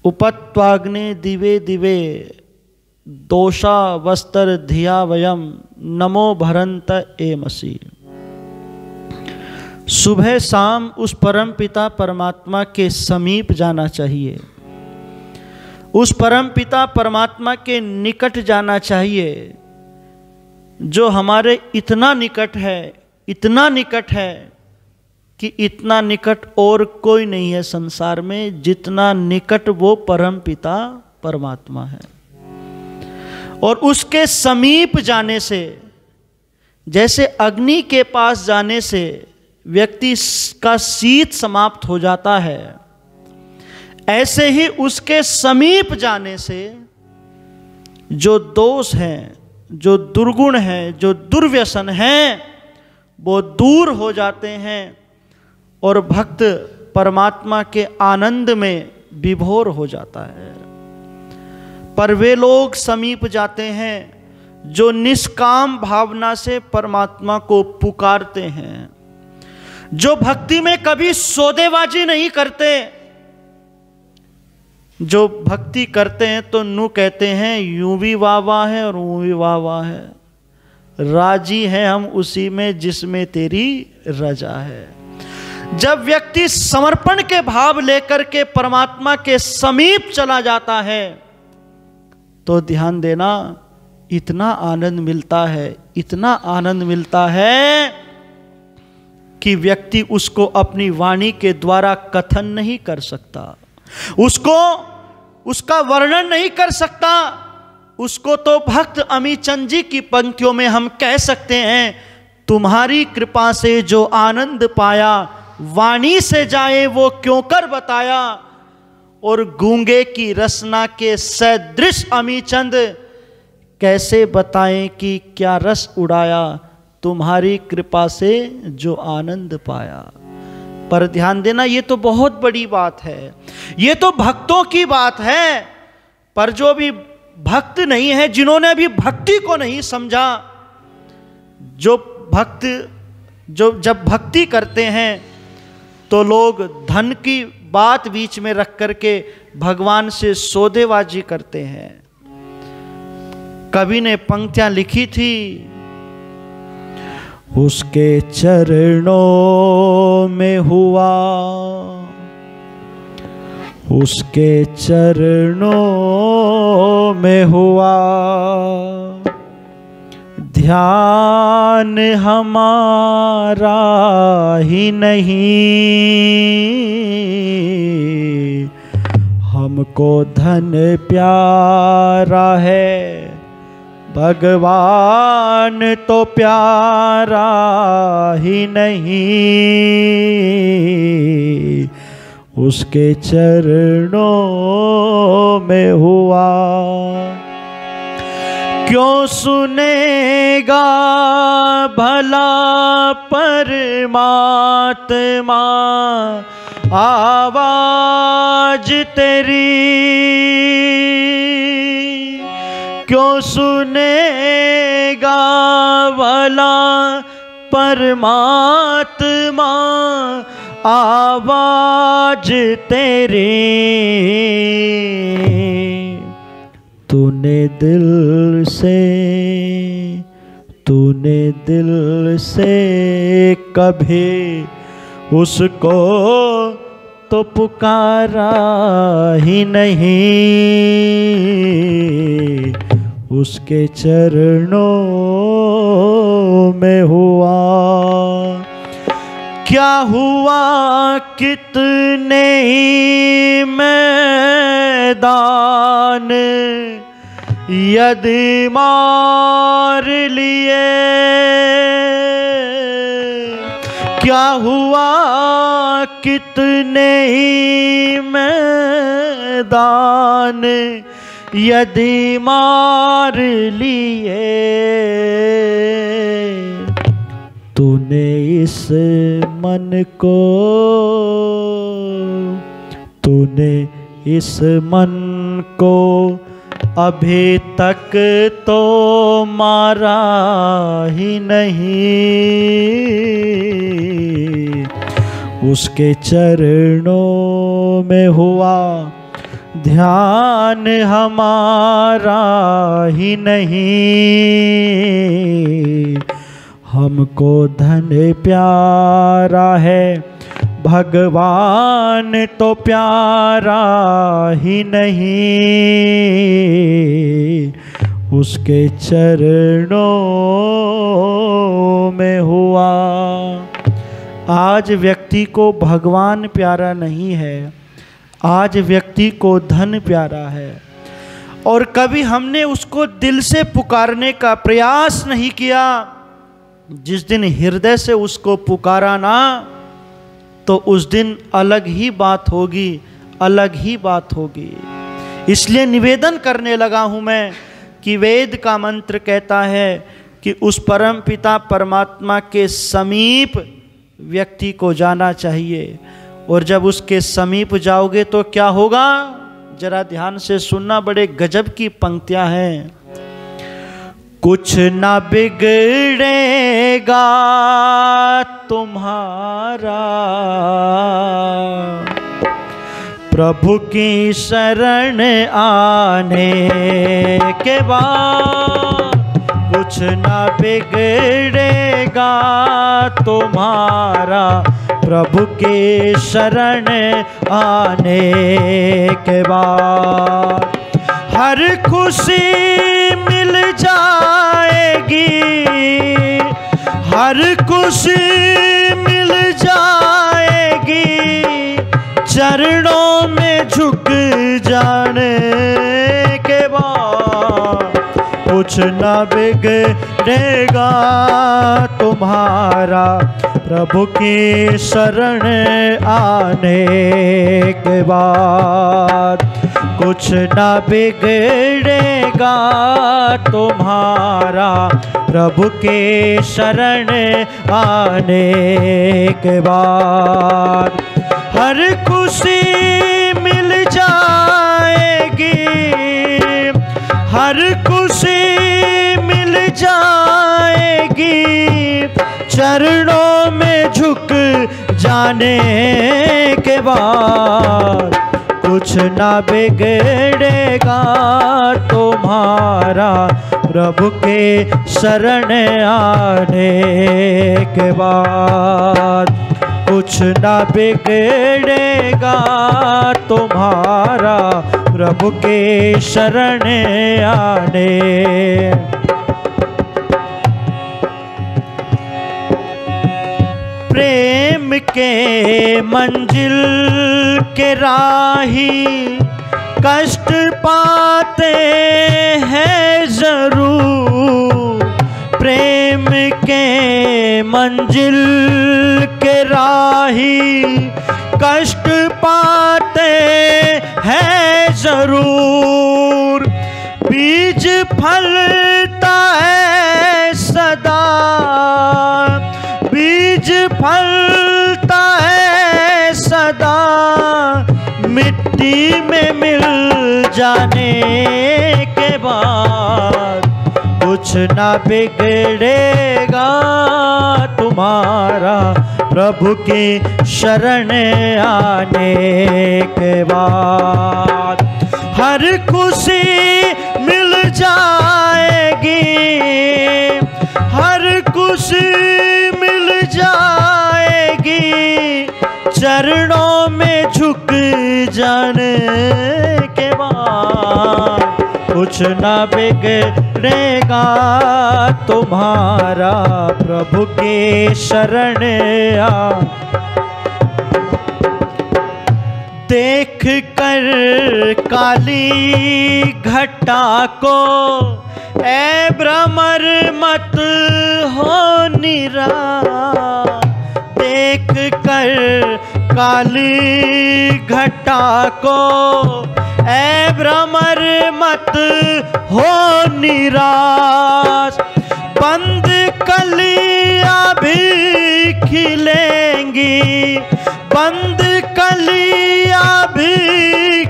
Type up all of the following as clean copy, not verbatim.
उपत्वाग्ने दिवे दिवे दोषा वस्त्र धिया वयम नमो भरंत एमसी। सुबह शाम उस परम पिता परमात्मा के समीप जाना चाहिए, उस परम पिता परमात्मा के निकट जाना चाहिए जो हमारे इतना निकट है, इतना निकट है कि इतना निकट और कोई नहीं है संसार में जितना निकट वो परम पिता परमात्मा है। और उसके समीप जाने से, जैसे अग्नि के पास जाने से व्यक्ति का शीत समाप्त हो जाता है, ऐसे ही उसके समीप जाने से जो दोष हैं, जो दुर्गुण हैं, जो दुर्व्यसन हैं, वो दूर हो जाते हैं और भक्त परमात्मा के आनंद में विभोर हो जाता है। पर वे लोग समीप जाते हैं जो निष्काम भावना से परमात्मा को पुकारते हैं, जो भक्ति में कभी सौदेबाजी नहीं करते। जो भक्ति करते हैं तो नू कहते हैं यूं भी वाह वाह है और यूं भी वाह वाह है, राजी हैं हम उसी में जिसमें तेरी रजा है। जब व्यक्ति समर्पण के भाव लेकर के परमात्मा के समीप चला जाता है तो ध्यान देना, इतना आनंद मिलता है, इतना आनंद मिलता है कि व्यक्ति उसको अपनी वाणी के द्वारा कथन नहीं कर सकता, उसको उसका वर्णन नहीं कर सकता। उसको तो भक्त अमीचंद जी की पंक्तियों में हम कह सकते हैं, तुम्हारी कृपा से जो आनंद पाया, वाणी से जाए वो क्यों कर बताया। और गूंगे की रसना के सदृश अमीचंद कैसे बताएं कि क्या रस उड़ाया, तुम्हारी कृपा से जो आनंद पाया। पर ध्यान देना, ये तो बहुत बड़ी बात है, ये तो भक्तों की बात है। पर जो भी भक्त नहीं है, जिन्होंने अभी भक्ति को नहीं समझा, जो भक्त जब भक्ति करते हैं तो लोग धन की बात बीच में रख करके भगवान से सौदेबाजी करते हैं। कवि ने पंक्तियां लिखी थी, उसके चरणों में हुआ, उसके चरणों में हुआ ध्यान हमारा ही नहीं, हमको धन प्यारा है, भगवान तो प्यारा ही नहीं, उसके चरणों में हुआ। क्यों सुनेगा भला परमात्मा आवाज तेरी, क्यों सुनेगा भला परमात्मा आवाज तेरी। तूने दिल से कभी उसको तो पुकारा ही नहीं, उसके चरणों में हुआ। क्या हुआ कितने ही मैदान यदि मार लिए, क्या हुआ कितने ही मैदान यदि मार लिए। तूने इस मन को, तूने इस मन को अभी तक तो मारा ही नहीं, उसके चरणों में हुआ ध्यान हमारा ही नहीं, हमको धन प्यारा है, भगवान तो प्यारा ही नहीं, उसके चरणों में हुआ। आज व्यक्ति को भगवान प्यारा नहीं है, आज व्यक्ति को धन प्यारा है, और कभी हमने उसको दिल से पुकारने का प्रयास नहीं किया। जिस दिन हृदय से उसको पुकारा ना, तो उस दिन अलग ही बात होगी, अलग ही बात होगी। इसलिए निवेदन करने लगा हूं मैं कि वेद का मंत्र कहता है कि उस परम पिता परमात्मा के समीप व्यक्ति को जाना चाहिए, और जब उसके समीप जाओगे तो क्या होगा, जरा ध्यान से सुनना, बड़े गजब की पंक्तियां हैं। कुछ ना बिगड़ेगा तुम्हारा, प्रभु की शरण आने के बाद, कुछ ना बिगड़ेगा तुम्हारा, प्रभु के शरण आने के बाद। हर खुशी मिल जाएगी, हर खुशी मिल जाएगी, चरणों में झुक जाने के बाद। कुछ ना बिगड़ेगा तुम्हारा, प्रभु की शरण आने के बाद। कुछ ना बिगड़ेगा तुम्हारा, प्रभु के शरण आने के बाद। हर खुशी मिल जाएगी, हर खुशी मिल जाएगी, चरणों में झुक जाने के बाद। कुछ ना बिगड़ेगा तुम्हारा, प्रभु के शरण आने के बाद। कुछ ना बिगड़ेगा तुम्हारा, प्रभु के शरण आने। प्रेम के मंजिल के राही कष्ट पाते हैं जरूर, प्रेम के मंजिल के राही कष्ट पाते हैं जरूर। बीज फलता है सदा, बीज फलता है सदा, मिट्टी में मिल जाने के बाद। कुछ ना बिगड़ेगा तुम्हारा, प्रभु की शरण आने के बाद। हर खुशी मिल जाएगी, हर खुशी मिल जाएगी, चरणों में झुक जाने के बाद। कुछ ना बिगड़ेगा तुम्हारा, प्रभु के शरण आ। देख कर काली घटा को ऐ भ्रमर मत हो निराश। देख कर काली घटा को ऐ भ्रमर मत हो निराश। बंद कलियां भी खिलेंगी, बंद कलियां भी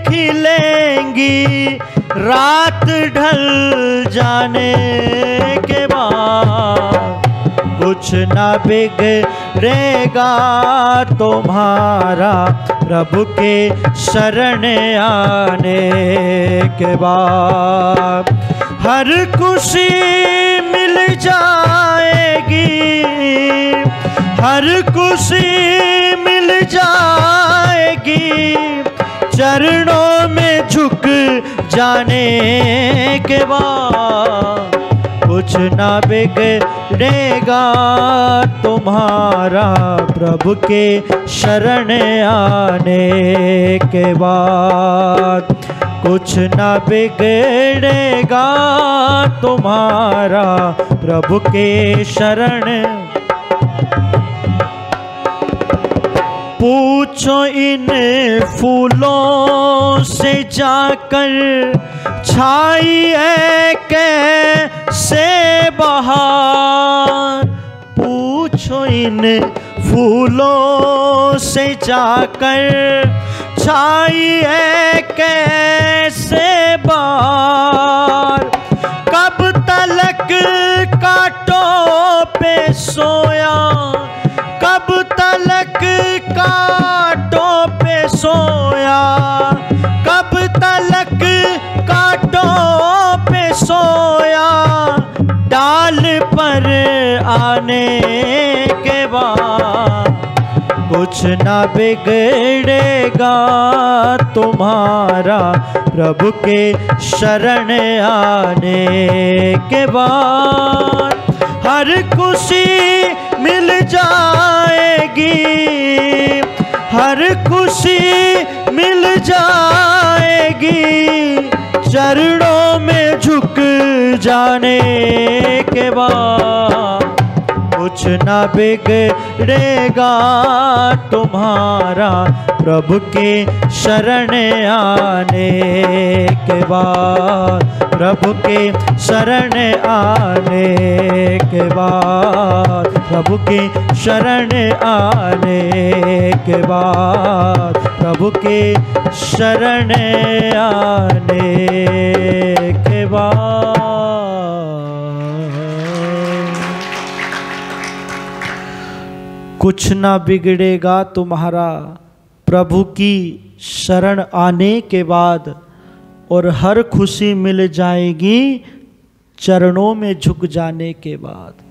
खिलेंगी, रात ढल जाने के बाद। कुछ ना बिगड़ेगा तुम्हारा, प्रभु के शरण आने के बाद हर खुशी मिल जाएगी, हर खुशी मिल जाएगी, चरणों में झुक जाने के बाद कुछ ना बिगड़ेगा तुम्हारा, प्रभु के शरण आने के बाद कुछ ना बिगड़ेगा तुम्हारा, प्रभु के शरण। पूछो इन फूलों से जाकर छाई है कैसे बहार, पूछो इन फूलों से जाकर छाई है कैसे बहार, कब तलक कांटों पे सोया, कब तलक कांटों पे सोया, कब तलक कांटों पे सोया, डाल पर आने के बाद कुछ ना बिगड़ेगा तुम्हारा, प्रभु के शरण आने के बाद हर खुशी मिल जाएगी, हर खुशी मिल जाएगी, चरणों में झुक जाने के बाद कुछ ना बिगड़ेगा तुम्हारा, प्रभु के शरण आने के बाद, प्रभु के शरण आने के बाद, प्रभु के शरण आने के बाद, प्रभु के शरण आने के बाद। कुछ ना बिगड़ेगा तुम्हारा, प्रभु की शरण आने के बाद, और हर खुशी मिल जाएगी चरणों में झुक जाने के बाद।